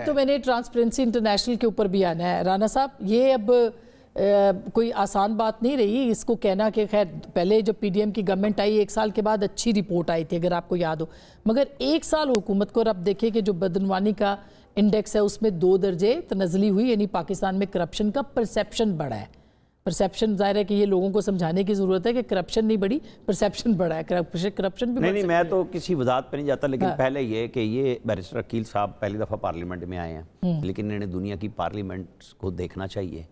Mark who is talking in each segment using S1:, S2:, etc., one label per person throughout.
S1: तो मैंने transparency international के ऊपर भी आना है। राना साहब, ये अब कोई आसान बात नहीं रही इसको कहना कि खैर पहले जब पीडीएम की गवर्नमेंट आई 1 साल के बाद अच्छी रिपोर्ट आई थी, अगर आपको याद हो, मगर 1 साल हुकूमत को, और अब देखिए कि जो बदनवानी का इंडेक्स है उसमें 2 दर्जे तनज़ली हुई, यानी पाकिस्तान में करप्शन का परसेप्शन बढ़ा है। परसेप्शन ज़ाहिर है कि ये लोगों को समझाने की ज़रूरत है कि करप्शन नहीं बढ़ी, परसेप्शन बढ़ा है। करप्शन भी
S2: नहीं, मैं तो किसी वजाहत पे नहीं जाता, लेकिन पहले ये कि ये बैरिस्टर अकील साहब पहली दफ़ा पार्लियामेंट में आए हैं, लेकिन इन्हें दुनिया की पार्लियामेंट को देखना चाहिए।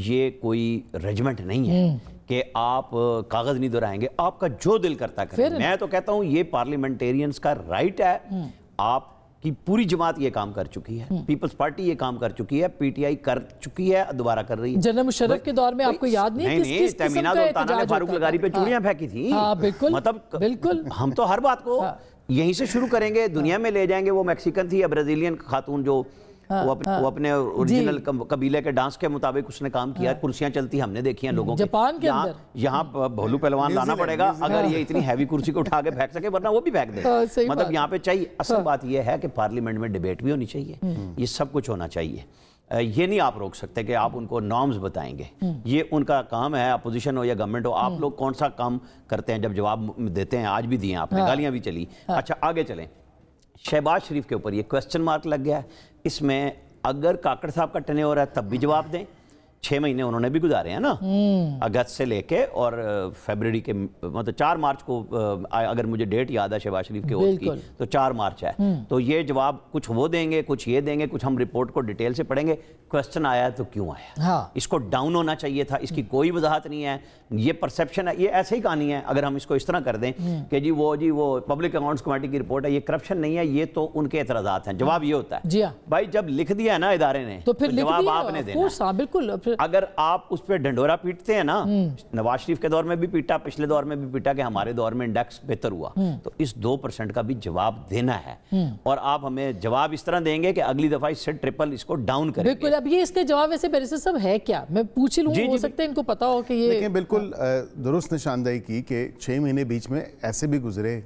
S2: ये कोई रेजिमेंट नहीं है कि आप कागज़ नहीं दोहराएंगे, आपका जो दिल करता करें। मैं तो कहता हूँ ये पार्लियामेंटेरियंस का राइट है। आप की पूरी जमात ये काम कर चुकी है, पीपल्स पार्टी ये काम कर चुकी है, पीटीआई कर चुकी है, दोबारा कर रही है।
S1: जनरल मुशर्रफ के दौर में आपको याद नहीं है
S2: तमीना सुल्ताना ने फारूक लगारी पे चूड़ियां फेंकी थी।
S1: बिल्कुल,
S2: मतलब
S1: बिल्कुल
S2: हम तो हर बात को यहीं से शुरू करेंगे, दुनिया में ले जाएंगे। वो मैक्सिकन थी या ब्राजीलियन खातून जो वो अपने ओरिजिनल कबीले के डांस के मुताबिक उसने काम किया। कुर्सियां चलती हमने देखी हैं लोगों
S1: जापान के अंदर।
S2: यहाँ भोलू पहलवान लाना पड़ेगा अगर ये इतनी हैवी कुर्सी को उठा के फेंक सके, वरना वो भी फेंक दे। मतलब यहाँ पे चाहिए, असल बात ये है कि पार्लियामेंट में डिबेट भी होनी चाहिए, ये सब कुछ होना चाहिए। ये नहीं आप रोक सकते कि आप उनको नॉर्म्स बताएंगे, ये उनका काम है, अपोजिशन हो या गवर्नमेंट हो। आप लोग कौन सा काम करते हैं जब जवाब देते हैं? आज भी दिए आपने, गालियां भी चली। अच्छा आगे चलें, शहबाज शरीफ के ऊपर ये क्वेश्चन मार्क लग गया है। इसमें अगर काकड़ साहब का टेन्योर है तब भी जवाब दें। 6 महीने उन्होंने भी गुजारे हैं ना, अगस्त से लेके और फरवरी के, मतलब 4 मार्च को अगर मुझे डेट याद है शहबाज शरीफ के ओथ की, तो 4 मार्च है। तो ये जवाब कुछ वो देंगे, कुछ ये देंगे, कुछ हम रिपोर्ट को डिटेल से पढ़ेंगे। क्वेश्चन आया तो क्यों आया? इसको डाउन होना चाहिए था, इसकी कोई वजाहत नहीं है। ये परसेप्शन है, ये ऐसे ही कहानी है। अगर हम इसको इस तरह कर दें कि जी वो पब्लिक अकाउंट्स कमेटी की रिपोर्ट है, ये करप्शन नहीं है, ये तो उनके एतराज़ात हैं। जवाब ये होता है, भाई जब लिख दिया है ना इदारे ने, तो फिर जवाब आपने देना।
S1: बिल्कुल,
S2: अगर आप उस पर ढंडोरा पीटते हैं ना, नवाज शरीफ के दौर में भी पीटा, पिछले दौर में भी पीटा कि हमारे दौर में इंडेक्स बेहतर हुआ, तो इस 2% का भी जवाब देना है। और आप हमें जवाब इस तरह देंगे कि अगली दफा इससे ट्रिपल इसको डाउन करेंगे।
S1: बिल्कुल। अब ये इसके जवाब वैसे बैरिस्टर साहब है क्या, मैं पूछ लूं, हो सकता है इनको पता हो कि ये।
S3: लेकिन बिल्कुल दुरुस्त निशानदेही की कि 6 महीने बीच में ऐसे भी गुजरे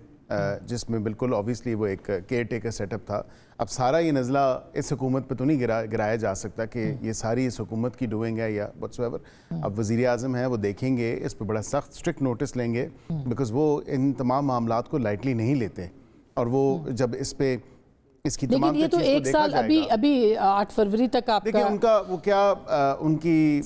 S3: जिसमें बिल्कुल ऑब्वियसली वो एक केयर टेकर सेटअप था। अब सारा ये नज़ला इस हुकूमत पे तो नहीं गिराया जा सकता कि ये सारी इस हुकूमत की डूइंग है या व्हाटसोएवर। अब वज़ीर आज़म है, वो देखेंगे, इस पर बड़ा सख्त स्ट्रिक्ट नोटिस लेंगे, बिकॉज वो इन तमाम मामलात को लाइटली नहीं लेते। और वो जब इस पे इसकी तमाम,
S1: लेकिन ये तो 1 साल अभी 8 फरवरी तक आपका,
S3: देखिए उनका वो क्या उनकी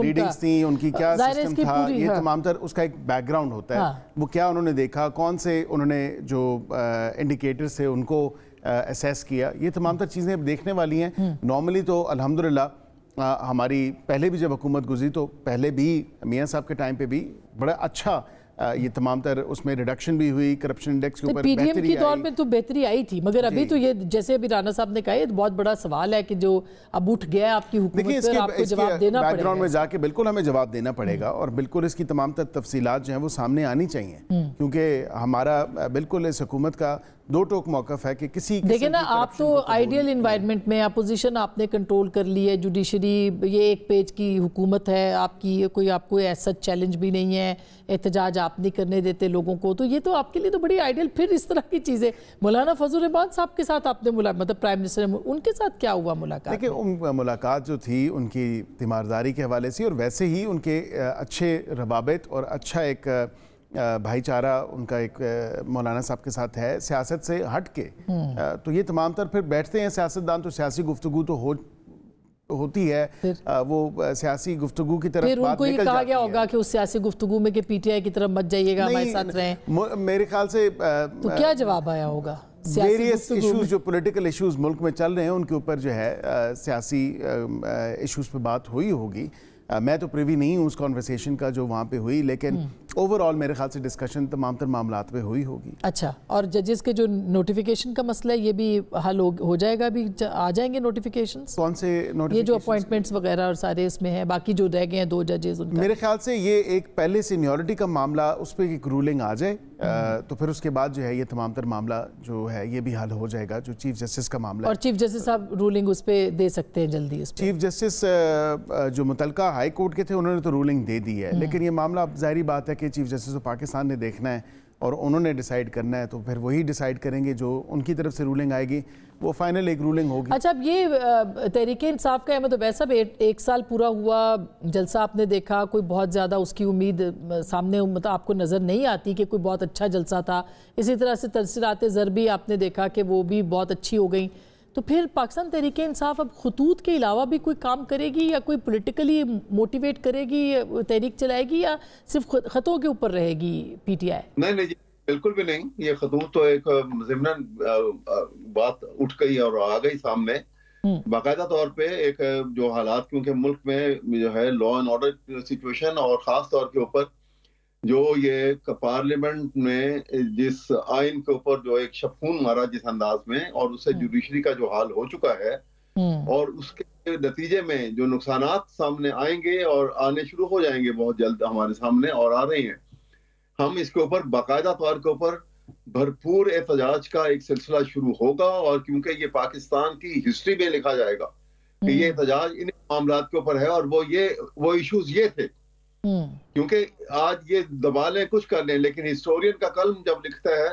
S3: रीडिंग्स थी, उनकी क्या सिस्टम था, ये तमाम तर उसका एक बैकग्राउंड होता है। वो क्या उन्होंने देखा, कौन से उन्होंने जो इंडिकेटर्स थे उनको असेस किया, ये तमाम तर चीज़ें देखने वाली हैं। नॉर्मली तो अल्हम्दुलिल्लाह हमारी पहले भी जब हुकूमत गुजरी तो पहले भी मियाँ साहब के टाइम पे भी बड़ा अच्छा ये तमाम तर उसमें रिडक्शन भी हुई, करप्शन इंडेक्स के ऊपर
S1: पीडीएम की दौर में तो बेहतरी आई थी, मगर अभी तो ये जैसे अभी राना साहब ने कहा, ये बहुत बड़ा सवाल है कि जो अब उठ गया आपकी हुकूमत पर, आपको जवाब देना पड़ेगा।
S3: बैकग्राउंड में जाके बिल्कुल हमें जवाब देना पड़ेगा और बिल्कुल इसकी तमाम तफसीलात जो हैं वो सामने आनी चाहिए, क्योंकि हमारा बिल्कुल इस हुकूमत का 2 टोक मौक़िफ़ है कि किसी
S1: देखिए ना, आप तो आइडियल इन्वायरमेंट में, अपोजिशन आपने कंट्रोल कर ली है, जुडिशरी ये 1 पेज की हुकूमत है आपकी, कोई आपको ऐसा चैलेंज भी नहीं है, एहतजाज आप नहीं करने देते लोगों को, तो ये तो आपके लिए तो बड़ी आइडियल। फिर इस तरह की चीज़ें, मौलाना फजल रहमान साहब के साथ आपने मतलब प्राइम मिनिस्टर, उनके साथ क्या हुआ मुलाकात?
S3: देखिए मुलाकात जो थी उनकी तीमारदारी के हवाले से, और वैसे ही उनके अच्छे रवाबित और अच्छा एक भाईचारा उनका एक मौलाना साहब के साथ है, सियासत से हट के। तो ये तमाम तर फिर बैठते हैं सियासतदान, तो सियासी गुफ्तगू तो होती है, वो सियासी गुफ्तगू की तरफ बात निकल
S1: कहा गया होगा कि उस सियासी गुफ्तगू में कि पीटीआई की तरफ मत जाइएगा, हमारे साथ रहें।
S3: मेरे ख्याल से
S1: तो क्या जवाब आया होगा?
S3: वेरियस इश्यूज, जो पॉलिटिकल इश्यूज मुल्क में चल रहे हैं, उनके ऊपर जो है सियासी इश्यूज पे बात हुई होगी। मैं तो प्रिवी नहीं हूँ उस कॉन्वर्सेशन का जो वहाँ पे हुई, लेकिन ओवरऑल मेरे ख्याल से डिस्कशन तमाम तर मामलात पे हुई होगी।
S1: अच्छा, और जजेस के जो नोटिफिकेशन का मसला है ये भी हल हो जाएगा? अभी आ जाएंगे नोटिफिकेशंस?
S3: कौन से नोटिफिकेशंस?
S1: ये जो अपॉइंटमेंट्स वगैरह और सारे इसमें हैं, बाकी जो रह गए हैं 2 जजेस उनका।
S3: मेरे ख्याल से ये एक पहले सीनियरिटी का मामला, उस पर एक रूलिंग आ जाए तो फिर उसके बाद जो है ये तमाम तर मामला जो है ये भी हल हो जाएगा, जो चीफ जस्टिस का मामला।
S1: और चीफ जस्टिस साहब रूलिंग उस पर दे सकते हैं जल्दी?
S3: चीफ जस्टिस जो मुतलका हाई कोर्ट के थे उन्होंने तो रूलिंग दे दी है, लेकिन ये मामला अब ज़ाहिरी बात है कि चीफ जस्टिस ऑफ पाकिस्तान ने देखना है اور انہوں نے ڈیسائیڈ کرنا ہے تو پھر وہی ڈیسائیڈ کریں گے, جو ان کی طرف سے رولنگ آئے گی وہ فائنل ایک رولنگ ہوگی.
S1: اچھا, اب یہ تحریک انصاف کا احمد عبید صاحب 1 سال پورا ہوا, جلسہ آپ نے دیکھا, کوئی بہت زیادہ اس کی امید سامنے مطلب آپ کو نظر نہیں آتی کہ کوئی بہت اچھا جلسہ تھا. اسی طرح سے ترسیلات زر بھی آپ نے دیکھا کہ وہ بھی بہت اچھی ہو گئیں. تو پھر پاکستان تحریک انصاف اب خطوط کے علاوہ بھی کوئی کام کرے گی, یا کوئی پولیٹیکلی موٹیویٹ کرے گی, تحریک چلائے گی, یا صرف خطوں کے اوپر رہے گی پی ٹی آئی؟
S4: نہیں جی, بالکل بھی نہیں. یہ خطوط تو ایک ضمناً بات اٹھ گئی اور آ گئی سامنے باقاعدہ طور پہ. ایک جو حالات کیونکہ ملک میں جو ہے لا اینڈ آرڈر سچویشن, اور خاص طور کے اوپر جو یہ پارلیمنٹ میں جس آئین کے اوپر جو ایک شبخون مارا جس انداز میں, اور اس سے جوڈیشری کا جو حال ہو چکا ہے, اور اس کے نتیجے میں جو نقصانات سامنے آئیں گے اور آنے شروع ہو جائیں گے بہت جلد ہمارے سامنے اور آ رہے ہیں, ہم اس کے اوپر باقاعدہ طور کے اوپر بھرپور احتجاج کا ایک سلسلہ شروع ہوگا. اور کیونکہ یہ پاکستان کی ہسٹری میں لکھا جائے گا کہ یہ احتجاج ان معاملات کے اوپر ہے, اور وہ ایشوز یہ تھے. کیونکہ آج یہ دبا لیں کچھ کر لیں, لیکن ہسٹورین کا قلم جب لکھتا ہے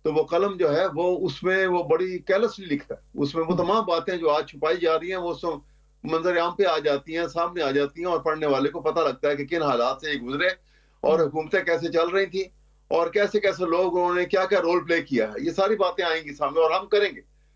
S4: تو وہ قلم جو ہے وہ اس میں وہ بڑی کیئرلیسلی لکھتا ہے. اس میں وہ تمام باتیں جو آج چھپائی جا رہی ہیں وہ منظر عام پہ آ جاتی ہیں, سامنے آ جاتی ہیں, اور پڑھنے والے کو پتہ لگتا ہے کہ کن حالات سے یہ گزرے, اور حکومتیں کیسے چل رہی تھیں, اور کیسے کیسے لوگ انہوں نے کیا کیا رول پلے کیا ہے. یہ ساری باتیں آئیں گی سامنے, اور ہم کریں گے.